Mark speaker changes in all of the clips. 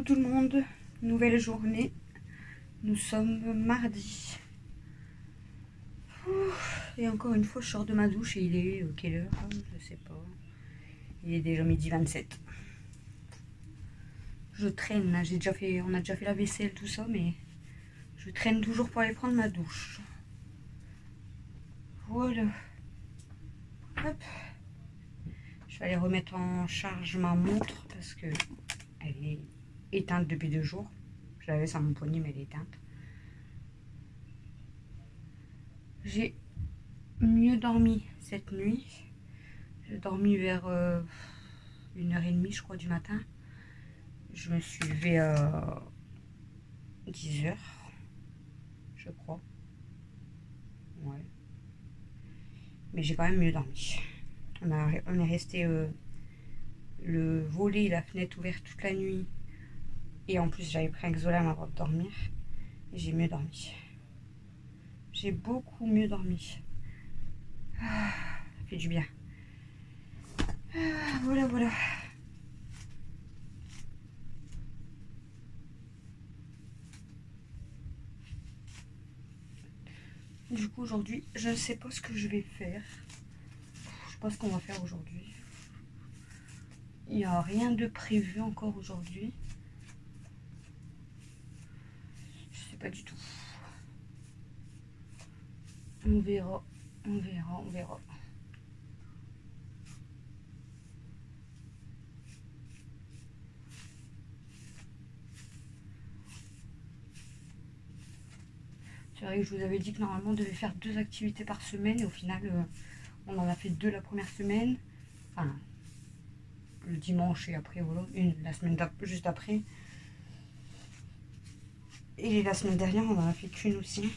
Speaker 1: tout le monde, nouvelle journée, nous sommes mardi. Et encore une fois je sors de ma douche et il est quelle heure? Je sais pas, il est déjà midi 27. Je traîne, on a déjà fait la vaisselle tout ça, mais je traîne toujours pour aller prendre ma douche. Voilà. Hop. Je vais aller remettre en charge ma montre parce que elle est éteinte depuis 2 jours. Je l'avais sur mon poignet mais elle est éteinte. J'ai mieux dormi cette nuit. J'ai dormi vers 1h30 je crois du matin. Je me suis levée à 10h je crois. Ouais. Mais j'ai quand même mieux dormi. On est resté le volet et la fenêtre ouverte toute la nuit. Et en plus, j'avais pris un Xolane avant de dormir. Et j'ai mieux dormi. J'ai beaucoup mieux dormi. Ah, ça fait du bien. Ah, voilà, voilà. Du coup, aujourd'hui, je ne sais pas ce que je vais faire. Je sais pas ce qu'on va faire aujourd'hui. Il n'y a rien de prévu encore aujourd'hui. Je sais pas du tout. On verra, on verra, on verra. C'est vrai que je vous avais dit que normalement on devait faire 2 activités par semaine et au final on en a fait 2 la première semaine. Enfin, le dimanche et après voilà, une la semaine juste après. Et la semaine dernière on en a fait qu'une aussi.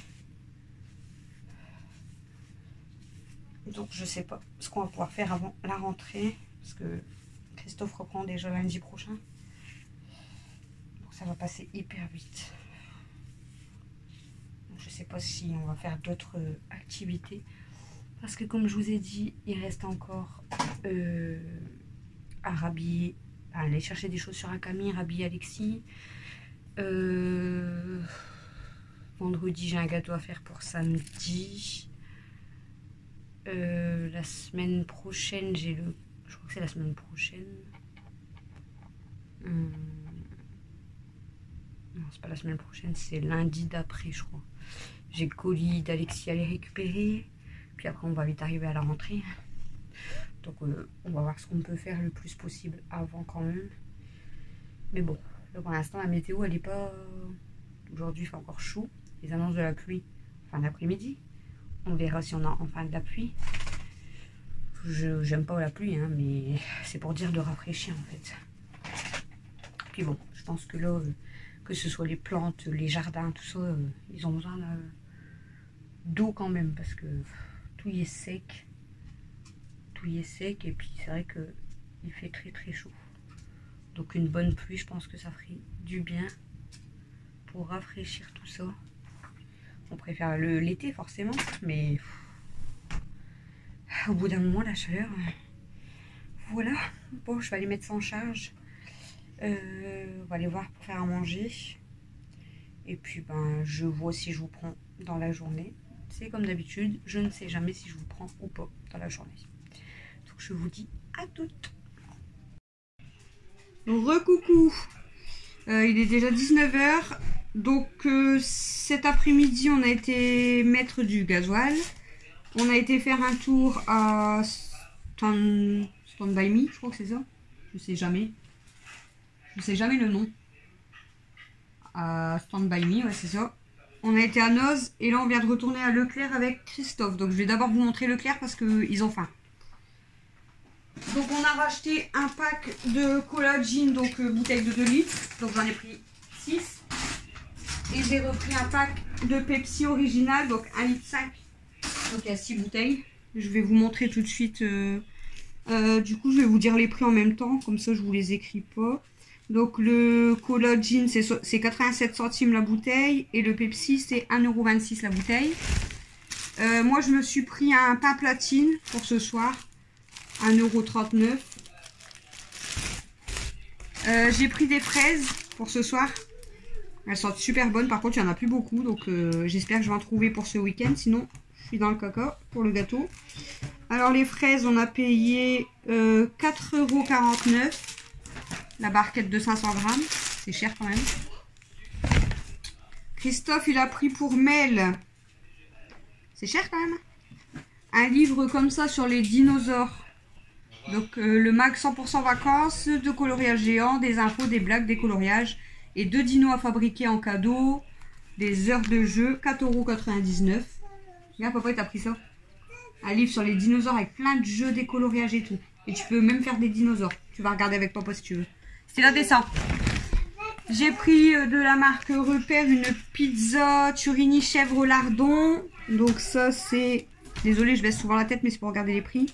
Speaker 1: Donc je sais pas ce qu'on va pouvoir faire avant la rentrée. Parce que Christophe reprend déjà lundi prochain. Donc ça va passer hyper vite. Donc, je sais pas si on va faire d'autres activités. Parce que comme je vous ai dit, il reste encore à rhabiller, à aller chercher des chaussures à Camille, rhabiller Alexis. Vendredi, j'ai un gâteau à faire pour samedi. La semaine prochaine, j'ai le... Je crois que c'est la semaine prochaine. Non, c'est pas la semaine prochaine, c'est lundi d'après, je crois. J'ai le colis d'Alexis à aller récupérer. Puis après, on va vite arriver à la rentrée. Donc, on va voir ce qu'on peut faire le plus possible avant quand même. Mais bon, là, pour l'instant, la météo, elle est pas... Aujourd'hui, il fait encore chaud. Les annonces de la pluie fin d'après-midi. On verra si on a enfin de la pluie. J'aime pas la pluie, hein, mais c'est pour dire de rafraîchir en fait. Puis bon, je pense que là, que ce soit les plantes, les jardins, tout ça, ils ont besoin d'eau quand même parce que tout y est sec. Tout y est sec et puis c'est vrai que il fait très très chaud. Donc une bonne pluie, je pense que ça ferait du bien pour rafraîchir tout ça. On préfère l'été forcément, mais au bout d'un moment la chaleur, voilà. Bon, je vais aller mettre ça en charge. On va aller voir pour faire à manger. Et puis ben je vois si je vous prends dans la journée. C'est comme d'habitude, je ne sais jamais si je vous prends ou pas dans la journée. Donc je vous dis à toutes. Recoucou. Il est déjà 19h. Donc cet après-midi on a été mettre du gasoil. On a été faire un tour à Stand By Me, je crois que c'est ça. Je sais jamais le nom. À Stand By Me, ouais c'est ça. On a été à Noz et là on vient de retourner à Leclerc avec Christophe. Donc je vais d'abord vous montrer Leclerc parce qu'ils ont faim. Donc on a racheté un pack de collagine, donc bouteille de 2 litres. Donc j'en ai pris 6. Et j'ai repris un pack de Pepsi original, donc 1,5 litre. Donc il y a 6 bouteilles. Je vais vous montrer tout de suite. Du coup, je vais vous dire les prix en même temps, comme ça je vous les écris pas. Donc le collagine c'est 87 centimes la bouteille et le Pepsi c'est 1,26 € la bouteille. Moi je me suis pris un pain platine pour ce soir, 1,39 €. J'ai pris des fraises pour ce soir. Elles sont super bonnes. Par contre, il n'y en a plus beaucoup. Donc, j'espère que je vais en trouver pour ce week-end. Sinon, je suis dans le caca pour le gâteau. Alors, les fraises, on a payé 4,49 €. La barquette de 500 grammes. C'est cher quand même. Christophe, il a pris pour Mel. C'est cher quand même. Un livre comme ça sur les dinosaures. Donc, le mag 100% vacances, de coloriage géant, des infos, des blagues, des coloriages. Et 2 dinos à fabriquer en cadeau. Des heures de jeu, 4,99 €. Regarde, papa, il t'a pris ça. Un livre sur les dinosaures avec plein de jeux, des coloriages et tout. Et tu peux même faire des dinosaures. Tu vas regarder avec papa si tu veux. C'était la dessin. J'ai pris de la marque Repère une pizza Turini chèvre lardon. Donc ça c'est... Désolée, je baisse souvent la tête, mais c'est pour regarder les prix.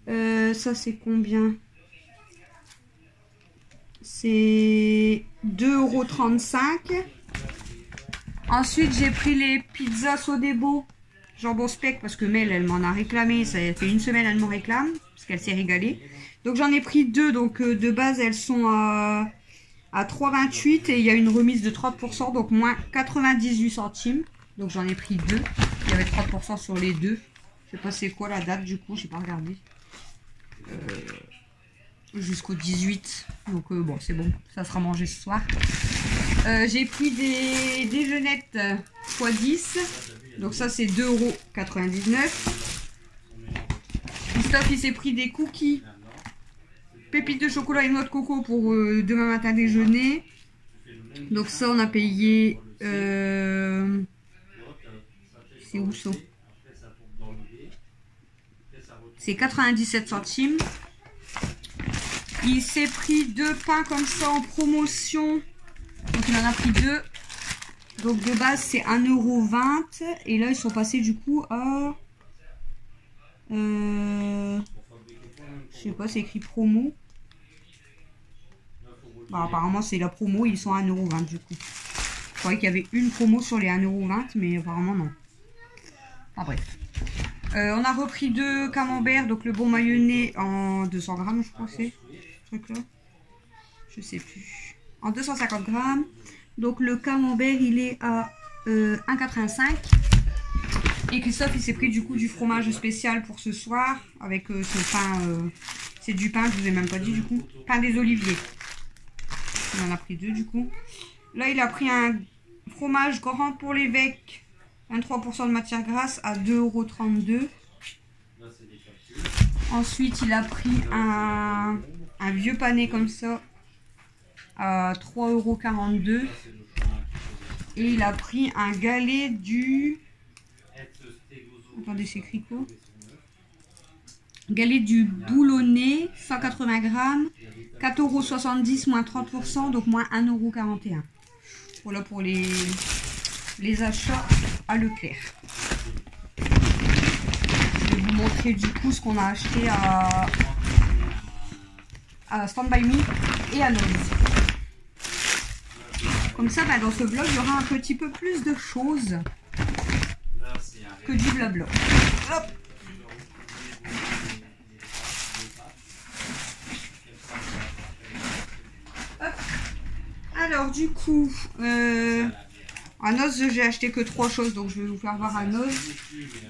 Speaker 1: Ça c'est combien? C'est 2,35 €. Ensuite j'ai pris les pizzas Sodebo jambon speck parce que Mel elle m'en a réclamé. Ça fait une semaine elle m'en réclame parce qu'elle s'est régalée. Donc j'en ai pris 2. Donc de base elles sont à 3,28 € et il y a une remise de 30%, donc moins 98 centimes. Donc j'en ai pris 2. Il y avait 30% sur les 2. Je sais pas c'est quoi la date du coup, j'ai pas regardé. Jusqu'au 18. Donc bon, c'est bon, ça sera mangé ce soir. J'ai pris des déjeunettes x10. Donc ça c'est 2,99 €. Christophe il s'est pris des cookies pépites de chocolat et noix de coco pour demain matin déjeuner. Donc ça on a payé... c'est où ça? C'est 97 centimes. Il s'est pris 2 pains comme ça en promotion. Donc il en a pris 2. Donc de base c'est 1,20 €. Et là ils sont passés du coup à... je sais pas, c'est écrit promo. Bah, apparemment c'est la promo, ils sont à 1,20 € du coup. Je croyais qu'il y avait une promo sur les 1,20 €, mais apparemment non. Enfin bref. On a repris 2 camemberts, donc le bon mayonnais en 200 grammes, je crois que c'est ce truc-là. Je sais plus. En 250 grammes. Donc le camembert, il est à 1,85 €. Et Christophe, il s'est pris du coup du fromage spécial pour ce soir. Avec son pain. C'est du pain, je vous ai même pas dit du coup. Pain des oliviers. Il en a pris 2 du coup. Là, il a pris un fromage grand pour l'évêque. 23% de matière grasse à 2,32 €. Ensuite, il a pris un vieux pané comme ça à 3,42 €. Et il a pris un galet du... Attendez, c'est écrit quoi? Galet du boulonnais, 180 grammes, 4,70 € moins 30%, donc moins 1,41 €. Voilà pour les achats à Leclerc. Je vais vous montrer du coup ce qu'on a acheté à Stand By Me et à Noz. Comme ça, bah, dans ce vlog, il y aura un petit peu plus de choses que du blabla. Hop. Hop. Alors du coup, à Noz, j'ai acheté que 3 choses, donc je vais vous faire voir à Noz.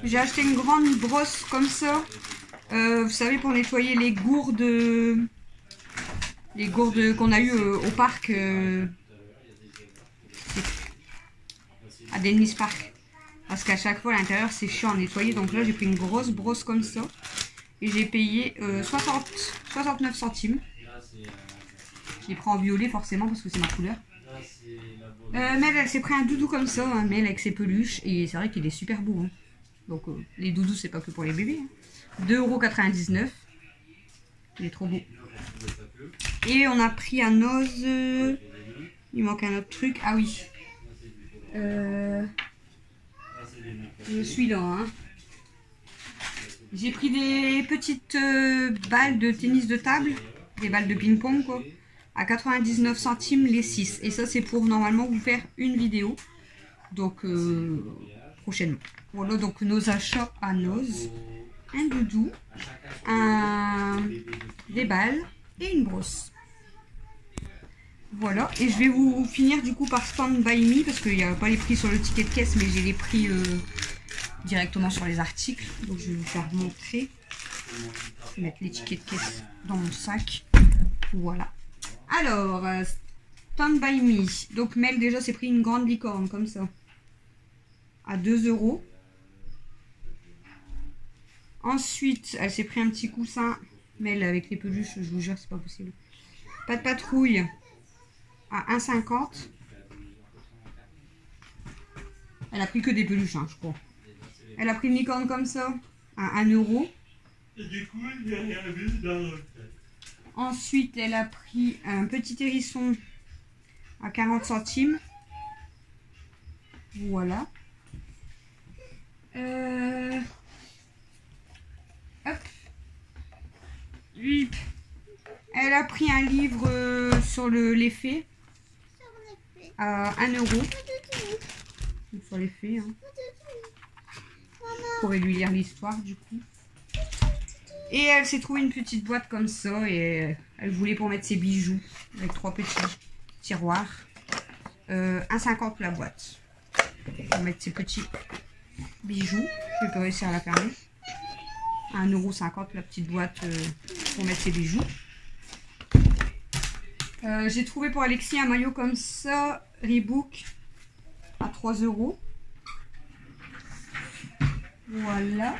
Speaker 1: J'ai acheté une grande brosse comme ça. Vous savez, pour nettoyer les gourdes qu'on a eu au parc à Dennis Park. Parce qu'à chaque fois à l'intérieur c'est chiant à nettoyer. Donc là j'ai pris une grosse brosse comme ça. Et j'ai payé 69 centimes. Je l'ai pris en violet forcément parce que c'est ma couleur. Mel elle s'est pris un doudou comme ça, hein, Mel avec ses peluches. Et c'est vrai qu'il est super beau. Hein. Donc les doudous c'est pas que pour les bébés. Hein. 2,99 €. Il est trop beau. Et on a pris un Noz. Il manque un autre truc. Ah oui. Je suis là. Hein. J'ai pris des petites balles de tennis de table. Des balles de ping-pong quoi. À 99 centimes les 6. Et ça c'est pour normalement vous faire une vidéo. Donc prochainement. Voilà donc nos achats à Noz. Un doudou. Des balles et une brosse. Voilà, et je vais vous finir du coup par Stand By Me parce qu'il n'y a pas les prix sur le ticket de caisse, mais j'ai les prix directement sur les articles. Donc je vais vous faire montrer. Je vais mettre les tickets de caisse dans mon sac. Voilà. Alors, Stand By Me. Donc Mel déjà s'est pris une grande licorne comme ça. À 2 €. Ensuite, elle s'est pris un petit coussin. Mel avec les peluches, je vous jure, c'est pas possible. Pas de patrouille. À 1,50. Elle a pris que des peluches, hein, je crois. Elle a pris une licorne comme ça à 1 €.
Speaker 2: Et du coup, il n'y a rien vu dans le...
Speaker 1: Ensuite, elle a pris un petit hérisson à 40 centimes. Voilà. Hop. Elle a pris un livre sur les fées à 1 €. Sur les fées. Hein. Vous pourrez lui lire l'histoire du coup. Et elle s'est trouvée une petite boîte comme ça et elle voulait pour mettre ses bijoux avec 3 petits tiroirs. 1,50 la boîte. Pour mettre ses petits bijoux. Je vais pas réussir à la fermer. 1,50 € la petite boîte pour mettre ses bijoux. J'ai trouvé pour Alexis un maillot comme ça, Reebok, à 3 €. Voilà.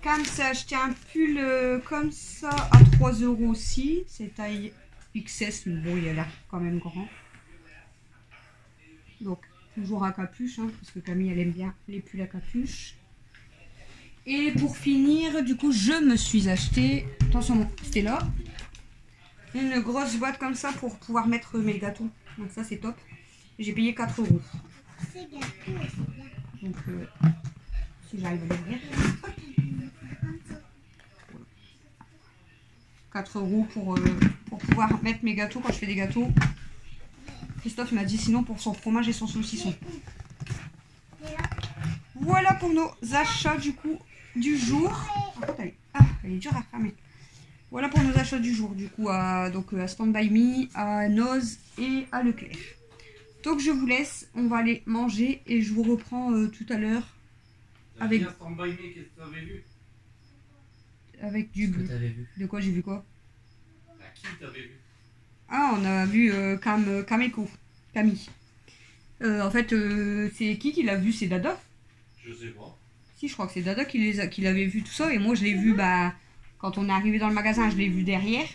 Speaker 1: Cam s'est acheté un pull comme ça à 3 € aussi. C'est taille XS, mais bon, il a l'air quand même grand. Donc, toujours à capuche, hein, parce que Camille, elle aime bien les pulls à capuche. Et pour finir, du coup, je me suis acheté, attention, c'était là, une grosse boîte comme ça pour pouvoir mettre mes gâteaux. Donc ça, c'est top. J'ai payé 4 €. Donc, si j'arrive à l'ouvrir. 4 € pour pouvoir mettre mes gâteaux quand je fais des gâteaux. Christophe m'a dit sinon pour son fromage et son saucisson. Voilà pour nos achats du coup du jour. Elle est dure à fermer. Voilà pour nos achats du jour du coup à Stand By Me, à Noz et à Leclerc. Donc je vous laisse, on va aller manger et je vous reprends tout à l'heure avec du bleu. De quoi j'ai vu quoi?
Speaker 2: Qui t'avais vu?
Speaker 1: Ah, on a vu Camille. En fait, c'est qui l'a vu? C'est Dada?
Speaker 2: Je sais pas.
Speaker 1: Si, je crois que c'est Dada qui l'avait vu tout ça. Et moi, je l'ai vu, quand on est arrivé dans le magasin, je l'ai vu derrière.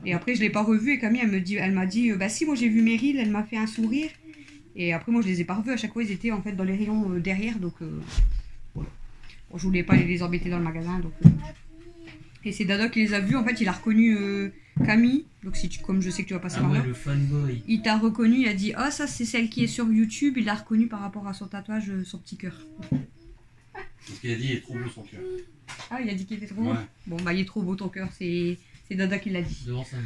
Speaker 1: Et après, je l'ai pas revu. Et Camille, elle m'a dit, si, moi j'ai vu Meryl, elle m'a fait un sourire. Et après, moi, je les ai pas revus. À chaque fois, ils étaient en fait dans les rayons derrière. Donc, voilà. Bon, je voulais pas les embêter dans le magasin. Donc, Et c'est Dada qui les a vus. En fait, il a reconnu Camille. Donc, comme je sais que tu vas passer par là.
Speaker 2: Le fanboy.
Speaker 1: Il t'a reconnu. Il a dit, ah, ça, c'est celle qui est sur YouTube. Il l'a reconnu par rapport à son tatouage, son petit cœur.
Speaker 2: Parce qu'il a dit, il est trop beau son cœur.
Speaker 1: Ah, il a dit qu'il était trop beau.
Speaker 2: Ouais.
Speaker 1: Bon, il est trop beau ton cœur. C'est Dada qui l'a dit.
Speaker 2: Devant ça.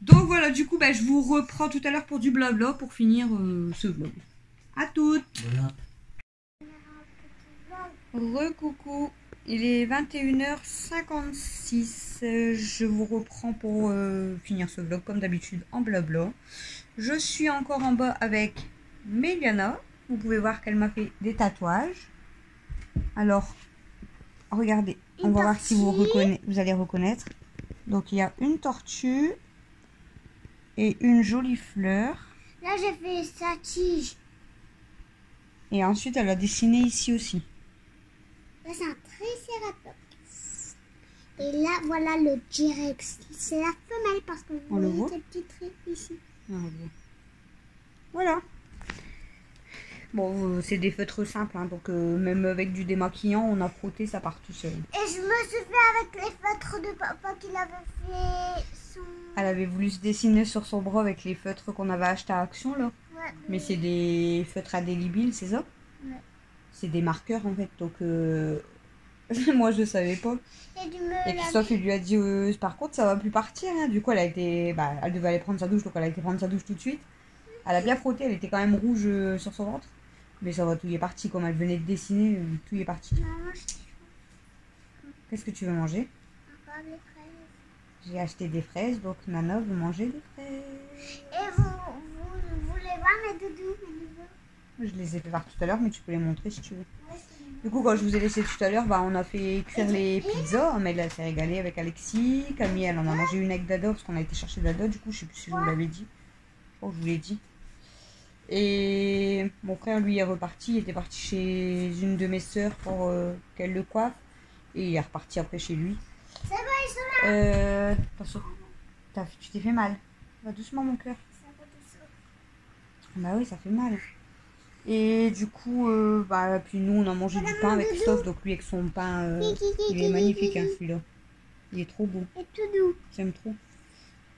Speaker 1: Donc, voilà. Du coup, je vous reprends tout à l'heure pour du blabla pour finir ce vlog. À toutes.
Speaker 2: Voilà.
Speaker 1: Recoucou, il est 21h56, je vous reprends pour finir ce vlog comme d'habitude en blabla. Je suis encore en bas avec Méliana, vous pouvez voir qu'elle m'a fait des tatouages. Alors, regardez, on va voir si vous allez reconnaître. Donc il y a une tortue et une jolie fleur.
Speaker 3: Là j'ai fait sa tige.
Speaker 1: Et ensuite elle a dessiné ici aussi.
Speaker 3: Là, c'est un tricératops. Et là, voilà le T-Rex. C'est la femelle parce que
Speaker 1: On le voit
Speaker 3: ces petits traits ici.
Speaker 1: Voilà. Bon, c'est des feutres simples, hein, donc même avec du démaquillant, on a frotté, ça part tout seul.
Speaker 3: Et je me suis fait avec les feutres de papa qu'il avait fait son...
Speaker 1: Elle avait voulu se dessiner sur son bras avec les feutres qu'on avait achetés à Action, là.
Speaker 3: Ouais.
Speaker 1: Mais c'est des feutres indélébiles, c'est ça?
Speaker 3: Ouais.
Speaker 1: C'est des marqueurs, en fait, donc moi, je savais pas. Et Christophe, il lui a dit, par contre, ça va plus partir, hein. Du coup, elle devait aller prendre sa douche, donc elle a été prendre sa douche tout de suite. Elle a bien frotté, elle était quand même rouge sur son ventre. Mais ça va, tout y est parti, comme elle venait de dessiner, tout y est parti.
Speaker 3: Maman,
Speaker 1: Qu'est-ce que tu veux manger?
Speaker 3: encore des fraises.
Speaker 1: J'ai acheté des fraises, donc Nana veut manger des fraises.
Speaker 3: Et vous voulez voir mes doudous, mes neveux?
Speaker 1: Je les ai fait voir tout à l'heure, mais tu peux les montrer si tu veux. Du coup, quand je vous ai laissé tout à l'heure, bah, on a fait cuire les pizzas. Mais elle s'est régalée avec Alexis. Camille, elle en a mangé une avec Dado, parce qu'on a été chercher Dado. Du coup, je sais plus si je vous l'avais dit. Je crois que je vous l'ai dit. Et mon frère, lui, est reparti. Il était parti chez une de mes sœurs pour qu'elle le coiffe. Et il est reparti après chez lui.
Speaker 3: Ça va, ils sont là.
Speaker 1: Attention. Tu t'es fait mal. Va doucement, mon cœur. Bah oui, ça fait mal. Et du coup, puis nous, on a mangé du pain avec Christophe. Donc lui, avec son pain, il est magnifique, hein, celui-là. Il est trop beau.
Speaker 3: Et tout doux.
Speaker 1: J'aime trop.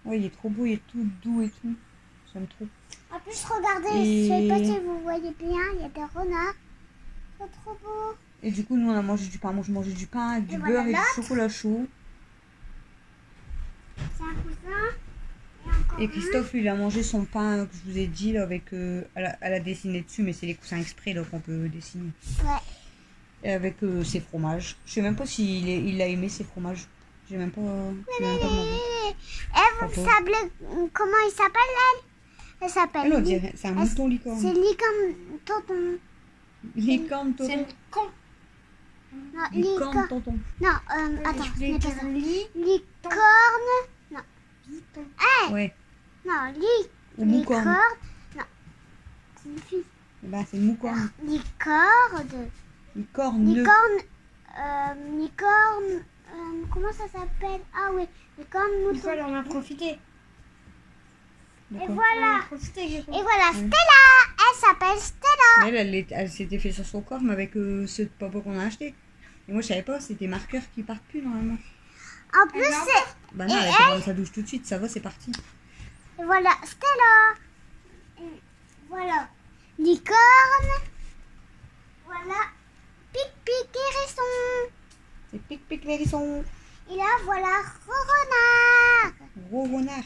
Speaker 1: Ouais, il est trop beau, il est tout doux et tout. J'aime trop.
Speaker 3: En plus, regardez, je sais pas si vous voyez bien, il y a des renards. C'est trop beau.
Speaker 1: Et du coup, nous, on a mangé du pain. Moi, je mangeais du pain avec du
Speaker 3: voilà
Speaker 1: beurre et du
Speaker 3: l'autre.
Speaker 1: chocolat chaud.
Speaker 3: C'est un cousin. Et encore
Speaker 1: Et Christophe, lui, il a mangé son pain que je vous ai dit, là, avec... elle a dessiné dessus, mais c'est les coussins exprès, donc on peut dessiner.
Speaker 3: Ouais.
Speaker 1: Et avec ses fromages. Je sais même pas s'il il a aimé ses fromages. J'ai même pas demandé.
Speaker 3: Et vous savez comment il s'appelle, elle? Elle s'appelle...
Speaker 1: Elle, on dirait, c'est un mouton licorne.
Speaker 3: C'est licorne tonton.
Speaker 1: Licorne tonton.
Speaker 4: C'est une con.
Speaker 3: Non,
Speaker 1: Licorne tonton.
Speaker 3: Non, attends, ce n'est pas ça. Licorne. Non.
Speaker 1: Ouais.
Speaker 3: Non,
Speaker 1: Ou moucorne.
Speaker 3: licorne. Non. C'est une fille.
Speaker 1: Eh ben, c'est moucorne.
Speaker 3: Licorne.
Speaker 1: Licorne.
Speaker 3: Licorne. Comment ça s'appelle? Ah oui, licorne mouton.
Speaker 4: Nicole en a profité.
Speaker 3: Et voilà.
Speaker 4: Profité,
Speaker 3: Et voilà, Stella. Elle s'appelle Stella.
Speaker 1: Mais elle s'était fait sur son corps, mais avec ceux de papa qu'on a acheté. Et moi, je savais pas, c'était marqueurs qui partent plus normalement.
Speaker 3: En plus, c'est...
Speaker 1: Bah non, elle a été prendre sa douche tout de suite, ça va, c'est parti.
Speaker 3: Et voilà, Stella. Et voilà, licorne. Voilà, pic-pic hérisson.
Speaker 1: C'est pic-pic l'hérisson.
Speaker 3: Et là, voilà, renard.
Speaker 1: Gros renard.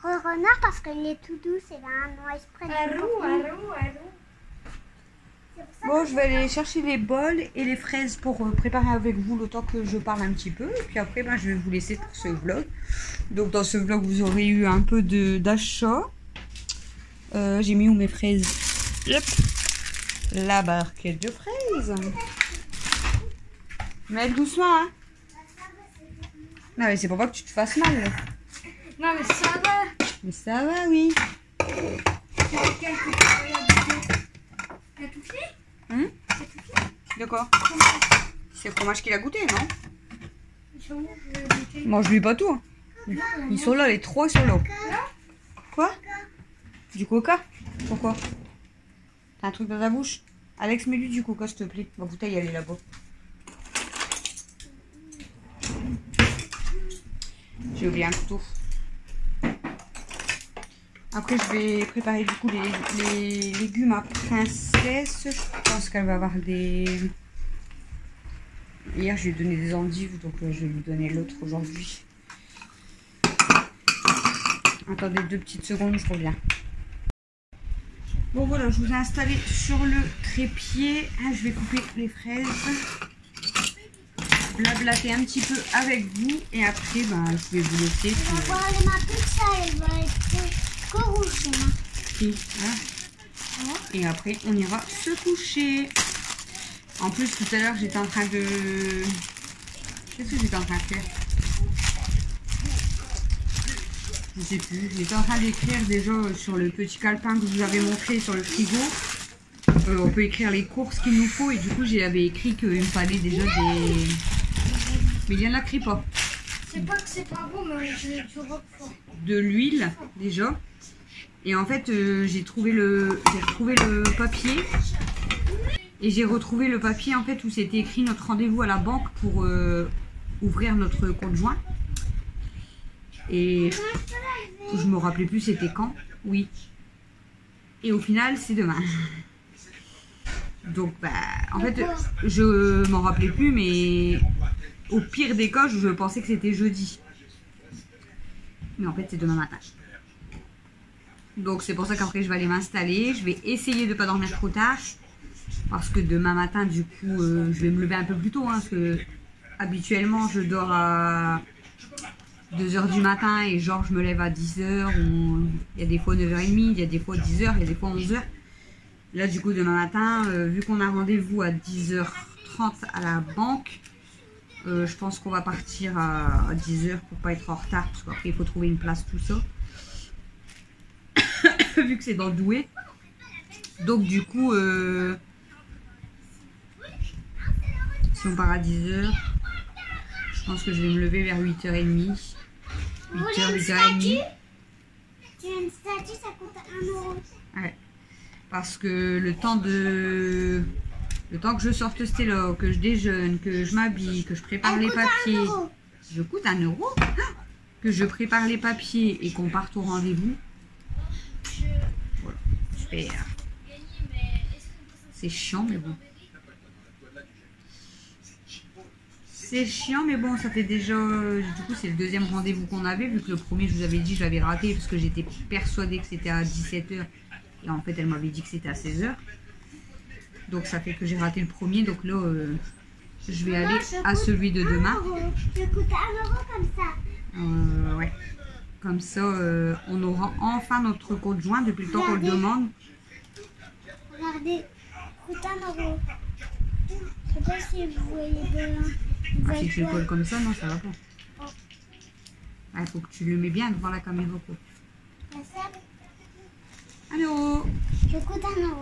Speaker 3: Renard parce qu'il est tout doux, c'est là un nom exprès.
Speaker 4: Arou.
Speaker 3: C'est pour ça
Speaker 1: Bon,
Speaker 3: que
Speaker 1: je vais aller chercher les bols et les fraises pour préparer avec vous le temps que je parle un petit peu. Et puis après, je vais vous laisser pour ce vlog. Donc dans ce vlog, vous aurez eu un peu d'achat. J'ai mis où mes fraises? Yep. La barquette de fraises. Mais doucement, hein. Non, mais c'est pour pas que tu te fasses mal. Là.
Speaker 4: Non, mais ça va.
Speaker 1: Mais ça va, oui.
Speaker 4: T'as tout fait?
Speaker 1: Hum? De quoi? C'est le fromage qu'il a goûté, non? Mange-lui pas tout. Ils sont là, les trois, ils sont là. Quoi? Du coca? Pourquoi? T'as un truc dans ta bouche? Alex, mets-lui du coca, s'il te plaît. Ma bouteille, elle est là-bas. J'ai oublié un couteau. Après, je vais préparer du coup les légumes à princesse. Je pense qu'elle va avoir des... Hier, je lui ai donné des endives, donc je vais lui donner l'autre aujourd'hui. Attendez 2 petites secondes, je reviens. Bon, voilà, je vous ai installé sur le trépied. Je vais couper les fraises. Blablater un petit peu avec vous. Et après, je vais vous laisser.
Speaker 3: on va voir ma pizza, elle va être rouge.
Speaker 1: Et après, on ira se coucher. En plus, tout à l'heure, j'étais en train de... Qu'est-ce que j'étais en train de faire? Je sais plus. J'étais en train d'écrire déjà sur le petit calepin que je vous avais montré sur le frigo. On peut écrire les courses qu'il nous faut. Et du coup, j'avais écrit qu'il me fallait déjà des... Mais il y en a écrit pas.
Speaker 4: C'est pas que c'est pas beau, mais je vois pas.
Speaker 1: De l'huile, déjà. Et en fait, j'ai retrouvé le papier. Et j'ai retrouvé le papier en fait où c'était écrit notre rendez-vous à la banque pour ouvrir notre compte joint. Et je me rappelais plus c'était quand. Oui. Et au final, c'est demain. Donc, en fait, je m'en rappelais plus, mais au pire des cas, je pensais que c'était jeudi. Mais en fait, c'est demain matin. Donc, c'est pour ça qu'après, je vais aller m'installer. Je vais essayer de ne pas dormir trop tard. Parce que demain matin, du coup, je vais me lever un peu plus tôt. Parce que habituellement, je dors à 2h du matin et genre je me lève à 10h, il y a des fois 9h30, il y a des fois 10h, il y a des fois 11h. Là du coup demain matin, vu qu'on a rendez-vous à 10h30 à la banque, je pense qu'on va partir à 10h pour pas être en retard parce qu'après il faut trouver une place, tout ça. Vu que c'est dans le Douai. Donc du coup, si on part à 10h, je pense que je vais me lever vers 8h30. 8h, 8h30.
Speaker 3: Tu as une statue, ça coûte 1 €.
Speaker 1: Ouais. Parce que le temps que je sorte ce là, que je déjeune, que je m'habille, que je prépare les papiers.
Speaker 3: 1 €.
Speaker 1: Je coûte 1 €. Que je prépare les papiers et qu'on parte au rendez-vous. Voilà. Super. C'est chiant, mais bon. C'est chiant, mais bon, ça fait déjà... Du coup, c'est le deuxième rendez-vous qu'on avait, vu que le premier, je vous avais dit, je l'avais raté, parce que j'étais persuadée que c'était à 17h. Et en fait, elle m'avait dit que c'était à 16h. Donc, ça fait que j'ai raté le premier. Donc là, je vais aller à celui de demain.
Speaker 3: Ça coûte 1 € comme ça.
Speaker 1: Ouais. Comme ça, on aura enfin notre compte joint depuis le temps qu'on le demande.
Speaker 3: Regardez, coûte 1 €. Je sais pas si vous voyez bien.
Speaker 1: Ah, si tu le colles comme ça, non, ça va pas. Il faut que tu le mets bien devant la caméra, quoi. Allô?
Speaker 3: Je coûte 1 €.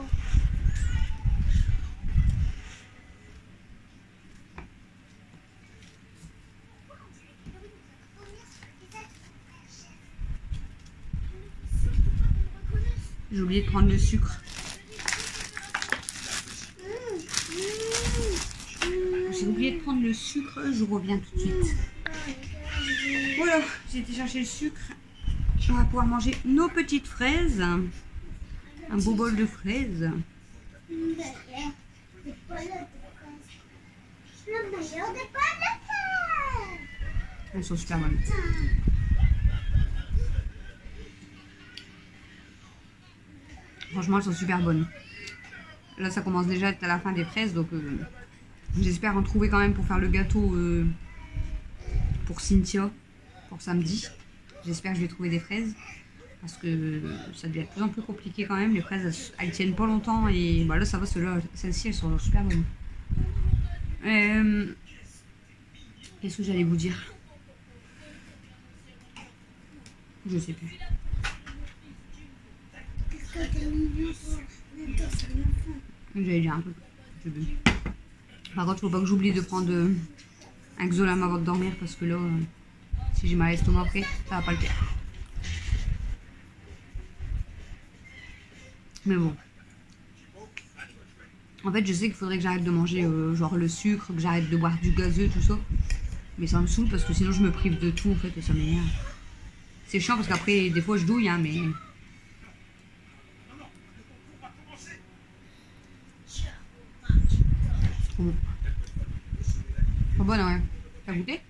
Speaker 1: J'ai oublié de prendre le sucre. J'ai oublié de prendre le sucre, je reviens tout de suite. Voilà, j'ai été chercher le sucre. On va pouvoir manger nos petites fraises. Un beau bol de fraises.
Speaker 3: Le meilleur des pommes de terre.
Speaker 1: Elles sont super bonnes. Franchement, elles sont super bonnes. Là, ça commence déjà à être à la fin des fraises, donc j'espère en trouver quand même pour faire le gâteau pour Cynthia, pour samedi. J'espère que je vais trouver des fraises, parce que ça devient de plus en plus compliqué quand même. Les fraises, elles tiennent pas longtemps, et bah là, ça va, celles-ci, elles sont super bonnes. Qu'est-ce que j'allais vous dire? Je sais plus. J'allais dire un peu. Par contre, faut pas que j'oublie de prendre un Xolam avant de dormir, parce que là, si j'ai mal à l'estomac après, ça va pas le faire. Mais bon. En fait, je sais qu'il faudrait que j'arrête de manger genre le sucre, que j'arrête de boire du gazeux, tout ça. Mais ça me saoule parce que sinon je me prive de tout en fait et ça m'énerve. C'est chiant parce qu'après, des fois je douille, hein, mais... Trop bon. Trop bonne, ouais. T'as goûté?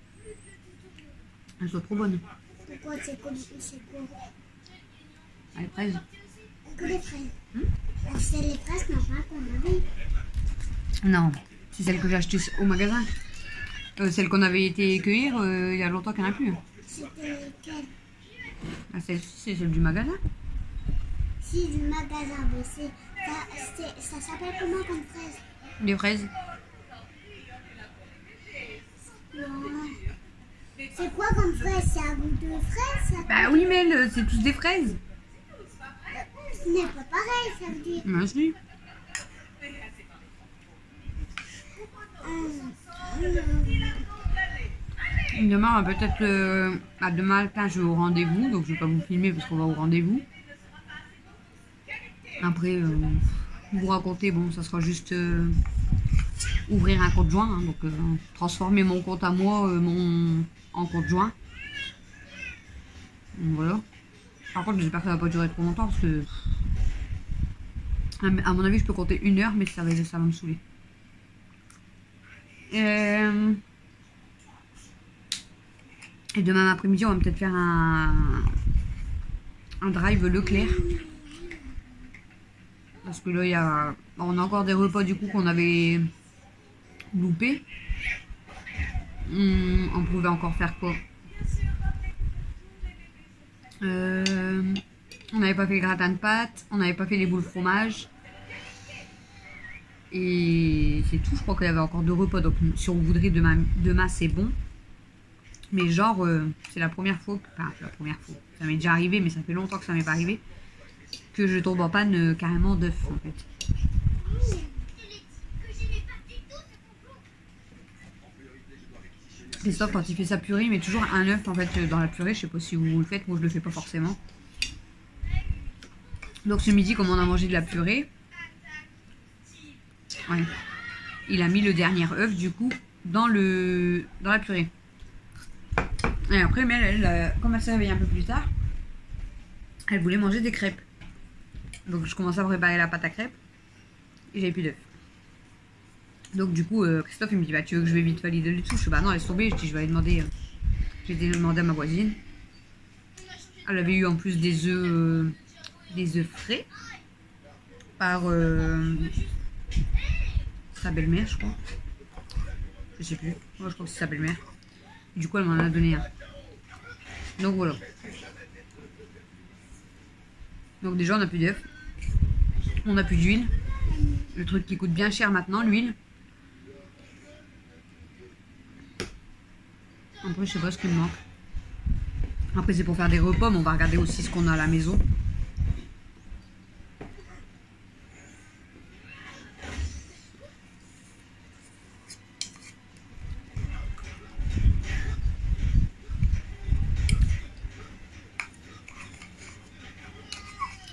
Speaker 1: Elles sont trop bonnes.
Speaker 3: Pourquoi c'est quoi?
Speaker 1: Ah, les fraises.
Speaker 3: Que des fraises. C'est les fraises normales qu'on avait.
Speaker 1: Non, c'est celle que j'ai achetée au magasin. Celle qu'on avait été cueillir il y a longtemps qu'il n'y en a plus.
Speaker 3: C'était quelle?
Speaker 1: Ah, celle-ci, c'est celle du magasin.
Speaker 3: Si, du magasin, mais ça s'appelle comment comme fraise?
Speaker 1: Des fraises.
Speaker 3: Non. C'est quoi comme fraise? C'est un goût de fraise ça?
Speaker 1: Bah oui, mais c'est tous des fraises.
Speaker 3: Ce n'est pas pareil, ça veut dire.
Speaker 1: Merci. Demain, peut-être demain matin, je vais au rendez-vous, donc je vais pas vous filmer parce qu'on va au rendez-vous. Après, vous raconter, bon, ça sera juste ouvrir un compte joint, hein, donc transformer mon compte à moi en compte joint. Donc, voilà. Par contre, j'espère que ça va pas durer trop longtemps parce que, à mon avis, je peux compter 1 heure, mais ça va me saouler. Et demain après-midi, on va peut-être faire un drive Leclerc. Parce que là, on a encore des repas du coup qu'on avait loupés. On pouvait encore faire quoi? On n'avait pas fait le gratin de pâtes, on n'avait pas fait les boules fromage. Et c'est tout, je crois qu'il y avait encore 2 repas, donc si on voudrait demain c'est bon. Mais genre, c'est la première fois, enfin la première fois, ça m'est déjà arrivé, mais ça fait longtemps que ça m'est pas arrivé, que je tombe en panne carrément d'œuf en fait. Christophe, quand il fait sa purée, il met toujours un œuf en fait dans la purée. Je sais pas si vous le faites, moi je le fais pas forcément. Donc ce midi, comme on a mangé de la purée, ouais, il a mis le dernier œuf du coup dans la purée. Et après, mais elle, comme elle s'est réveillée un peu plus tard, elle voulait manger des crêpes. Donc je commençais à préparer la pâte à crêpes et j'avais plus d'œufs. Donc du coup, Christophe il me dit bah tu veux que je vais vite valider le tout? Je dis bah non laisse tomber, je dis je vais aller demander. J'ai été demander à ma voisine. Elle avait eu en plus des œufs frais par sa belle-mère je crois. Je sais plus. Moi je crois que c'est sa belle-mère. Du coup elle m'en a donné un. Donc voilà. Donc déjà on n'a plus d'œufs. On n'a plus d'huile. Le truc qui coûte bien cher maintenant, l'huile. Après, je sais pas ce qu'il me manque. Après, c'est pour faire des repas, mais on va regarder aussi ce qu'on a à la maison.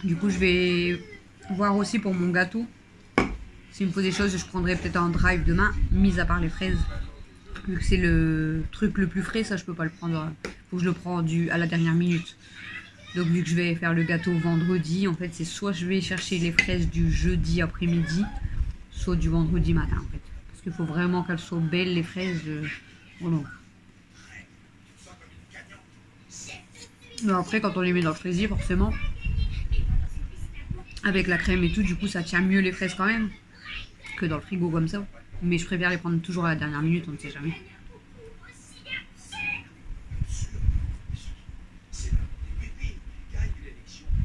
Speaker 1: Du coup, je vais voir aussi pour mon gâteau. S'il me faut des choses, je prendrai peut-être en drive demain, mis à part les fraises. Vu que c'est le truc le plus frais, ça je peux pas le prendre. Faut que je le prends à la dernière minute. Donc vu que je vais faire le gâteau vendredi, en fait c'est soit je vais chercher les fraises du jeudi après-midi, soit du vendredi matin en fait. Parce qu'il faut vraiment qu'elles soient belles les fraises. Voilà. Mais après quand on les met dans le fraisier forcément, avec la crème et tout, du coup ça tient mieux les fraises quand même que dans le frigo comme ça. Mais je préfère les prendre toujours à la dernière minute, on ne sait jamais.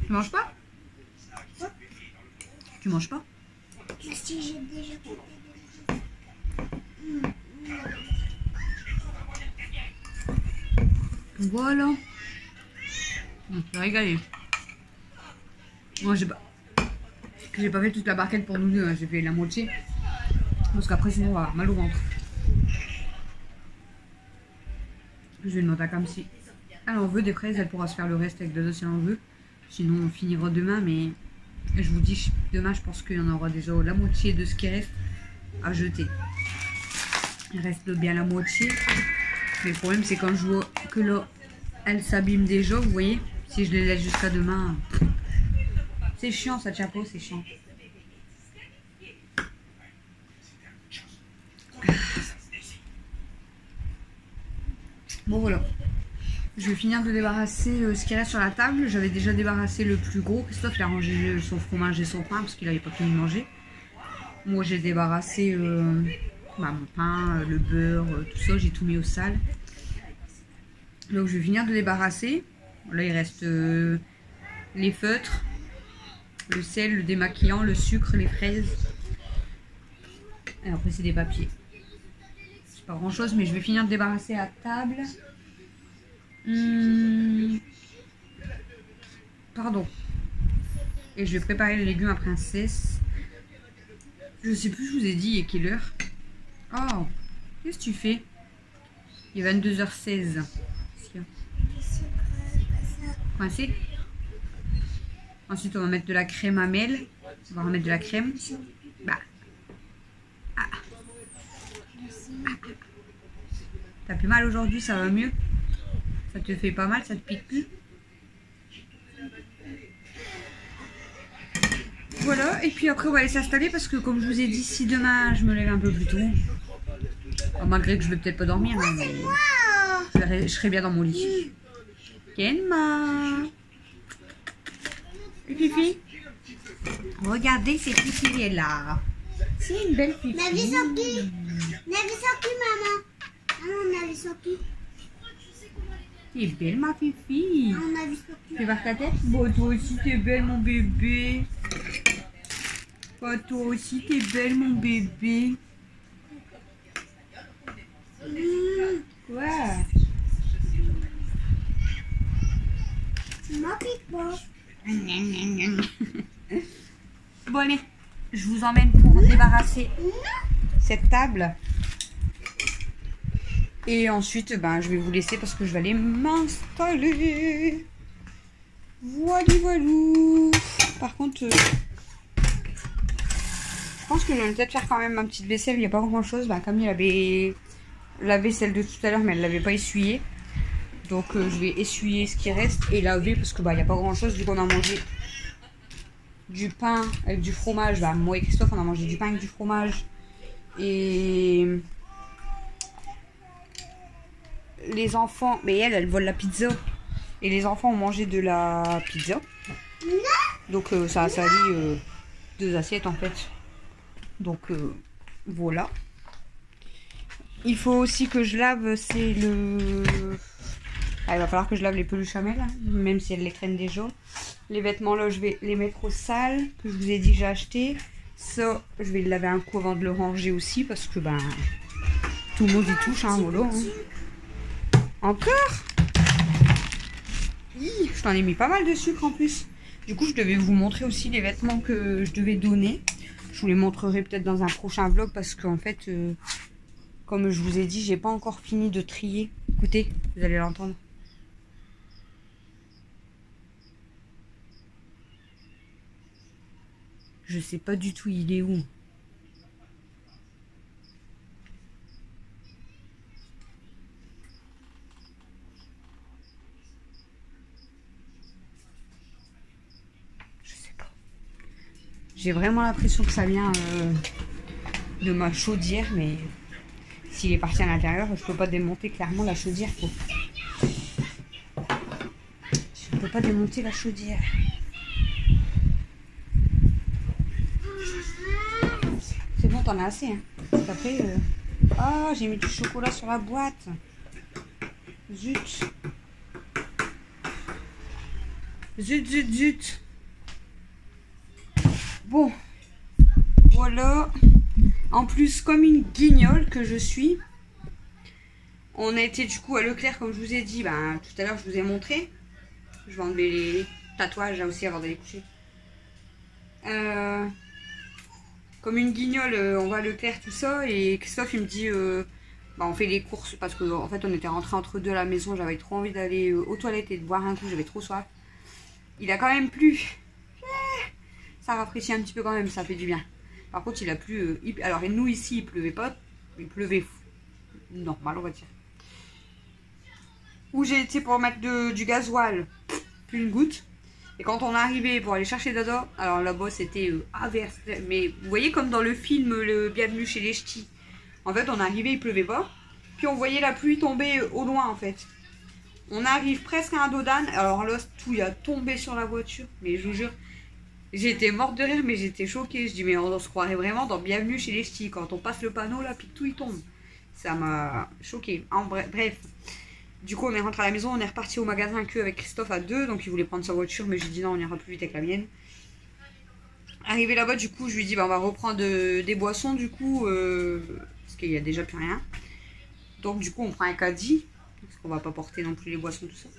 Speaker 1: Tu manges pas? Tu manges pas?
Speaker 3: Si j'ai déjà
Speaker 1: Voilà. On peut régaler. Moi j'ai pas fait toute la barquette pour nous deux, hein. J'ai fait la moitié. Parce qu'après sinon on va avoir mal au ventre. Je vais demander à Cam si elle en veut des fraises, elle pourra se faire le reste avec de si elle en veut. Sinon on finira demain, mais je vous dis demain je pense qu'il y en aura déjà la moitié de ce qui reste à jeter. Il reste bien la moitié. Mais le problème c'est quand je vois que là elle s'abîme déjà, vous voyez. Si je les laisse jusqu'à demain, c'est chiant ça chapeau, c'est chiant. Bon voilà, je vais finir de débarrasser ce qui reste sur la table. J'avais déjà débarrassé le plus gros. Christophe il a rangé son fromage et son pain parce qu'il n'avait pas fini de manger. Moi j'ai débarrassé mon pain, le beurre, tout ça, j'ai tout mis au sale. Donc je vais finir de débarrasser. Là il reste les feutres, le sel, le démaquillant, le sucre, les fraises. Et après c'est des papiers. Pas grand chose, mais je vais finir de débarrasser la table. Pardon. Et je vais préparer les légumes à princesse. Je sais plus, je vous ai dit, il est quelle heure? Oh, qu'est-ce que tu fais? Il est 22h16. Coincé. Ensuite, on va mettre de la crème à miel. On va remettre de la crème. Bah. T'as plus mal aujourd'hui, ça va mieux? Ça te fait pas mal, ça te pique plus? Voilà, et puis après on va aller s'installer parce que comme je vous ai dit, si demain je me lève un peu plus tôt, malgré que je vais peut-être pas dormir, hein, mais je serai bien dans mon lit. Kenma! Et Fifi? Regardez, c'est Fifi, elle est là. C'est une belle Fifi.
Speaker 3: Navi sorti. Navi sorti, maman. Maman, Navi sorti.
Speaker 1: T'es belle ma fifi.
Speaker 3: On a vu ce que
Speaker 1: Fais voir ta tête. Bon, toi aussi t'es belle mon bébé. Bon, toi aussi t'es belle mon bébé. Quoi?
Speaker 3: tu m'occupes pas.
Speaker 1: Bon allez, je vous emmène pour débarrasser cette table. Et ensuite, ben, je vais vous laisser parce que je vais aller m'installer. Voilà, voilou. Par contre, je pense que je vais peut-être faire quand même ma petite vaisselle. Il n'y a pas grand chose. Ben, Camille avait la vaisselle de tout à l'heure, mais elle ne l'avait pas essuyée. Donc, je vais essuyer ce qui reste et laver parce que il n'y a pas grand chose. Vu qu'on a mangé du pain avec du fromage. Ben, moi et Christophe, on a mangé du pain avec du fromage. Et les enfants, mais elle vole la pizza. Et les enfants ont mangé de la pizza. Donc ça a sali 2 assiettes en fait. Donc voilà. Il faut aussi que je lave, c'est le... Ah, il va falloir que je lave les peluches à Mel, hein, même si elle les traîne déjà. Les vêtements là, je vais les mettre au sale, que je vous ai dit que j'ai acheté. Ça, je vais le laver un coup avant de le ranger aussi, parce que ben tout le monde y touche, hein, voilà. Hein. Encore? Je t'en ai mis pas mal de sucre en plus. Du coup, je devais vous montrer aussi les vêtements que je devais donner. Je vous les montrerai peut-être dans un prochain vlog parce qu'en fait, comme je vous ai dit, j'ai pas encore fini de trier. Écoutez, vous allez l'entendre. Je sais pas du tout il est où. J'ai vraiment l'impression que ça vient de ma chaudière, mais s'il est parti à l'intérieur, je peux pas démonter clairement la chaudière. Quoi. Je peux pas démonter la chaudière. C'est bon, t'en as assez. Hein. Après, ah, j'ai mis du chocolat sur la boîte. Zut. Zut, zut, zut. Bon, voilà. En plus, comme une guignole que je suis, on a été du coup à Leclerc, comme je vous ai dit, ben, tout à l'heure je vous ai montré. Je vais enlever les tatouages là aussi avant d'aller coucher. Comme une guignole, on va à Leclerc, tout ça, et Christophe il me dit, ben, on fait les courses parce que en fait on était rentrés entre deux à la maison, j'avais trop envie d'aller aux toilettes et de boire un coup, j'avais trop soif. Il a quand même plu. Ça rafraîchit un petit peu quand même, ça fait du bien. Par contre, il a plu. Alors, nous ici, il pleuvait pas. Il pleuvait normal, on va dire. Où j'ai été pour mettre du gasoil, plus une goutte. Et quand on est arrivé pour aller chercher Dada, alors là-bas c'était averse. Mais vous voyez, comme dans le film Le Bienvenu chez les Ch'tis. En fait, on est arrivé, il pleuvait pas. Puis on voyait la pluie tomber au loin en fait. On arrive presque à un dos d'âne. Alors là, tout il a tombé sur la voiture. Mais je vous jure. J'étais morte de rire, mais j'étais choquée. Je dis, mais on se croirait vraiment dans Bienvenue chez les Ch'tis. Quand on passe le panneau, là, puis tout il tombe. Ça m'a choquée. Bref. Du coup, on est rentré à la maison. On est reparti au magasin avec Christophe à 2. Donc, il voulait prendre sa voiture, mais j'ai dit non, on ira plus vite avec la mienne. Arrivé là-bas, du coup, je lui dis, bah, on va reprendre des boissons, du coup, parce qu'il y a déjà plus rien. Donc, du coup, on prend un caddie. Parce qu'on va pas porter non plus les boissons, tout ça.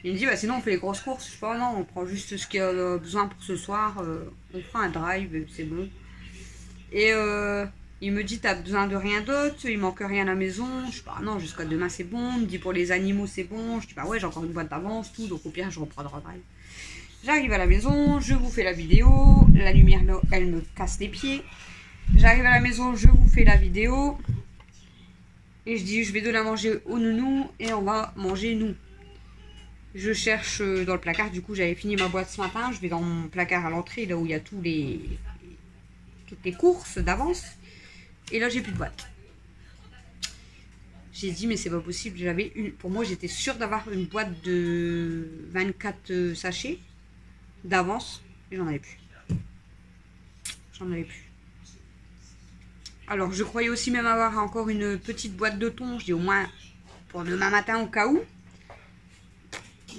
Speaker 1: Il me dit, bah sinon on fait les grosses courses. Je sais pas, non, on prend juste ce qu'il y a besoin pour ce soir. On prend un drive, c'est bon. Et il me dit, t'as besoin de rien d'autre, il manque rien à la maison. Je sais pas, non, jusqu'à demain c'est bon. Il me dit, pour les animaux c'est bon. Je dis, bah ouais, j'ai encore une boîte d'avance, tout. Donc au pire, je reprendrai le drive. J'arrive à la maison, je vous fais la vidéo. La lumière, elle me casse les pieds. J'arrive à la maison, je vous fais la vidéo. Et je dis, je vais donner à manger au nounou et on va manger nous. Je cherche dans le placard, du coup j'avais fini ma boîte ce matin. Je vais dans mon placard à l'entrée, là où il y a toutes les courses d'avance. Et là j'ai plus de boîte. J'ai dit mais c'est pas possible, j'avais une. Pour moi j'étais sûre d'avoir une boîte de 24 sachets d'avance. Et j'en avais plus. J'en avais plus. Alors je croyais aussi même avoir encore une petite boîte de thon. Je dis au moins pour demain matin au cas où.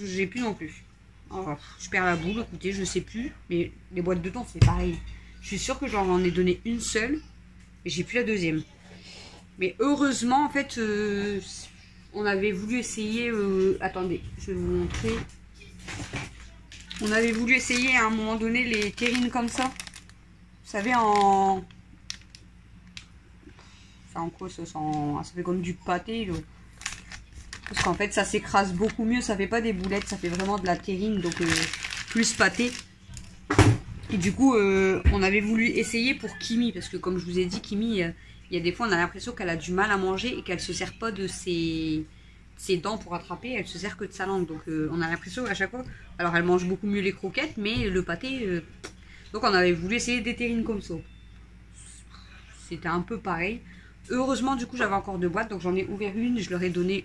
Speaker 1: j'ai plus non plus. Alors, je perds la boule, écoutez, je sais plus. Mais les boîtes de thon, c'est pareil. Je suis sûre que j'en ai donné une seule. Et j'ai plus la deuxième. Mais heureusement, en fait, on avait voulu essayer... attendez, je vais vous montrer. On avait voulu essayer à un moment donné les terrines comme ça. Vous savez, en... Ça en quoi ça, ça fait comme du pâté. Là. Parce qu'en fait, ça s'écrase beaucoup mieux. Ça fait pas des boulettes, ça fait vraiment de la terrine. Donc, plus pâté. Et du coup, on avait voulu essayer pour Kimi. Parce que comme je vous ai dit, Kimi, il y a des fois, on a l'impression qu'elle a du mal à manger et qu'elle se sert pas de ses dents pour attraper. Elle se sert que de sa langue. Donc, on a l'impression à chaque fois... Alors, elle mange beaucoup mieux les croquettes, mais le pâté... Donc, on avait voulu essayer des terrines comme ça. C'était un peu pareil. Heureusement, du coup, j'avais encore 2 boîtes. Donc, j'en ai ouvert une. Je leur ai donné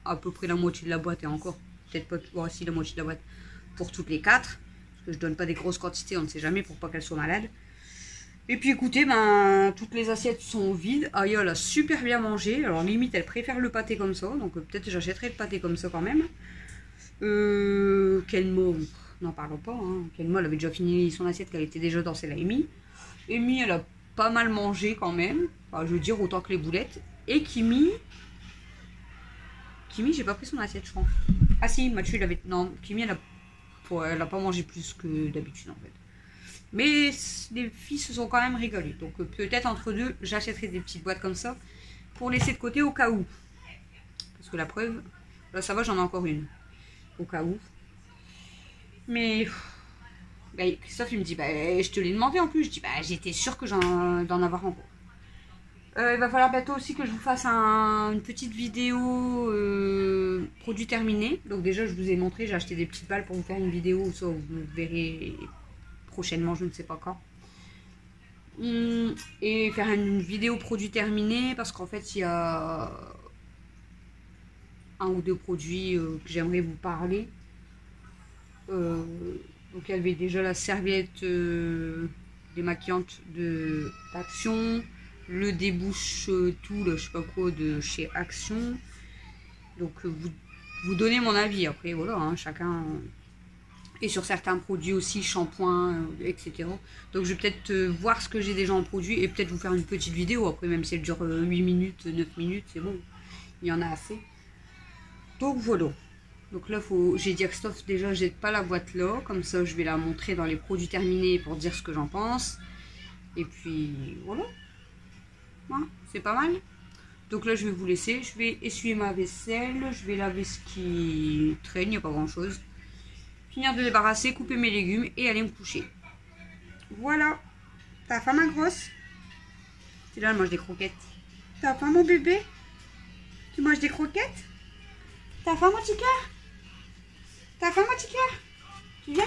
Speaker 1: à peu près la moitié de la boîte. Et encore, peut-être pas aussi la moitié de la boîte pour toutes les 4. Parce que je donne pas des grosses quantités, on ne sait jamais, pour pas qu'elles soient malades. Et puis, écoutez, toutes les assiettes sont vides. Aya, elle a super bien mangé. Alors, limite, elle préfère le pâté comme ça. Donc, peut-être j'achèterai le pâté comme ça quand même. Kenmo, n'en parlons pas. Hein. Kenmo, elle avait déjà fini son assiette, qu'elle était déjà dans celle à Amy. Amy, elle a pas mal mangé quand même. Enfin, je veux dire, autant que les boulettes. Et Kimi, j'ai pas pris son assiette, je crois. Ah si, Mathieu, il avait... Non, Kimi, elle a pas mangé plus que d'habitude, en fait. Mais les filles se sont quand même rigolées. Donc, peut-être entre deux, j'achèterai des petites boîtes comme ça pour laisser de côté au cas où. Parce que la preuve... Là, ça va, j'en ai encore une. Au cas où. Mais... Bah, Christophe, il me dit, bah, je te l'ai demandé en plus. Je dis, bah, j'étais sûre que d'en avoir encore. Il va falloir bientôt aussi que je vous fasse une petite vidéo produit terminé. Donc déjà, je vous ai montré, j'ai acheté des petites balles pour vous faire une vidéo. Ça, vous verrez prochainement, je ne sais pas quand. Et faire une vidéo produit terminé parce qu'en fait, il y a 1 ou 2 produits que j'aimerais vous parler. Donc il y avait déjà la serviette démaquillante d'Action, le débouche tout, je sais pas quoi, de chez Action. Donc vous donnez mon avis, après voilà, hein, chacun... Et sur certains produits aussi, shampoing, etc. Donc je vais peut-être voir ce que j'ai déjà en produit et peut-être vous faire une petite vidéo. Après, même si elle dure 8 minutes, 9 minutes, c'est bon, il y en a assez. Donc voilà. Donc là, j'ai dit à Christophe, déjà, jette pas la boîte là. Comme ça, je vais la montrer dans les produits terminés pour dire ce que j'en pense. Et puis, voilà. Hein, c'est pas mal. Donc là, je vais vous laisser. Je vais essuyer ma vaisselle. Je vais laver ce qui traîne, il n'y a pas grand-chose. Finir de débarrasser, couper mes légumes et aller me coucher. Voilà. T'as faim, ma grosse? C'est là, elle mange des croquettes. T'as faim, mon bébé? Tu manges des croquettes? T'as faim, mon petit cœur? T'as faim, mon petit cœur? Tu viens?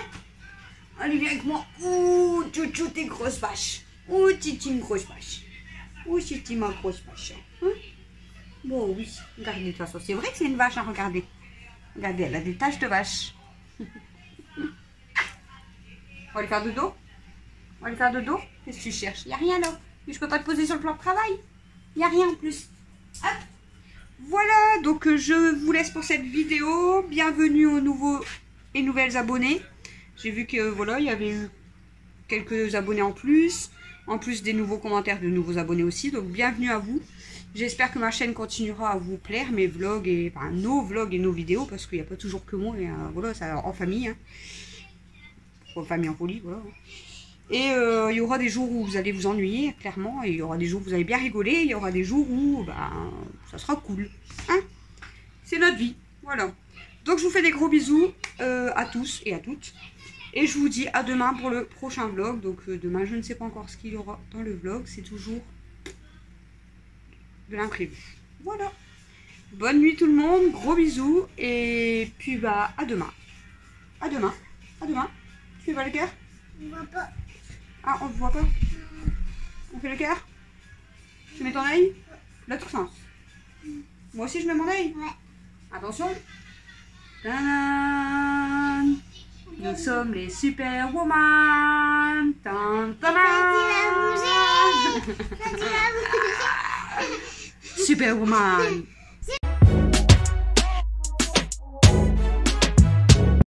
Speaker 1: Allez, viens avec moi. Ouh, chouchou, t'es grosse vache. Ouh, titi, une grosse vache. Ouh, titi, ma grosse vache. Hein? Bon, oui. Regardez, de toute façon, c'est vrai que c'est une vache, hein, regardez. Regardez, elle a des taches de vache. On va aller faire dodo? On va aller faire dodo? Qu'est-ce que tu cherches? Il n'y a rien là. Je peux pas te poser sur le plan de travail. Il n'y a rien en plus. Hop. Voilà, donc je vous laisse pour cette vidéo. Bienvenue aux nouveaux et nouvelles abonnés. J'ai vu que voilà, il y avait eu quelques abonnés en plus des nouveaux commentaires de nouveaux abonnés aussi. Donc bienvenue à vous. J'espère que ma chaîne continuera à vous plaire, mes vlogs et enfin, nos vlogs et nos vidéos, parce qu'il n'y a pas toujours que moi. Et, voilà, ça en famille. Hein. En famille en folie, voilà. Et il y aura des jours où vous allez vous ennuyer, clairement. Et il y aura des jours où vous allez bien rigoler. Et il y aura des jours où ça sera cool. Hein, c'est notre vie. Voilà. Donc je vous fais des gros bisous à tous et à toutes. Et je vous dis à demain pour le prochain vlog. Donc demain, je ne sais pas encore ce qu'il y aura dans le vlog. C'est toujours de l'imprévu. Voilà. Bonne nuit tout le monde. Gros bisous. Et puis à demain. À demain. À demain. Tu fais pas le cœur?
Speaker 3: On voit pas.
Speaker 1: Ah, on ne voit pas. On fait le cœur? Tu mets ton œil? L'autre sens. Moi aussi je mets mon œil?
Speaker 3: Ouais.
Speaker 1: Attention. Tadam. Nous sommes les Superwoman.
Speaker 3: Ça dit la bouger.
Speaker 1: Superwoman.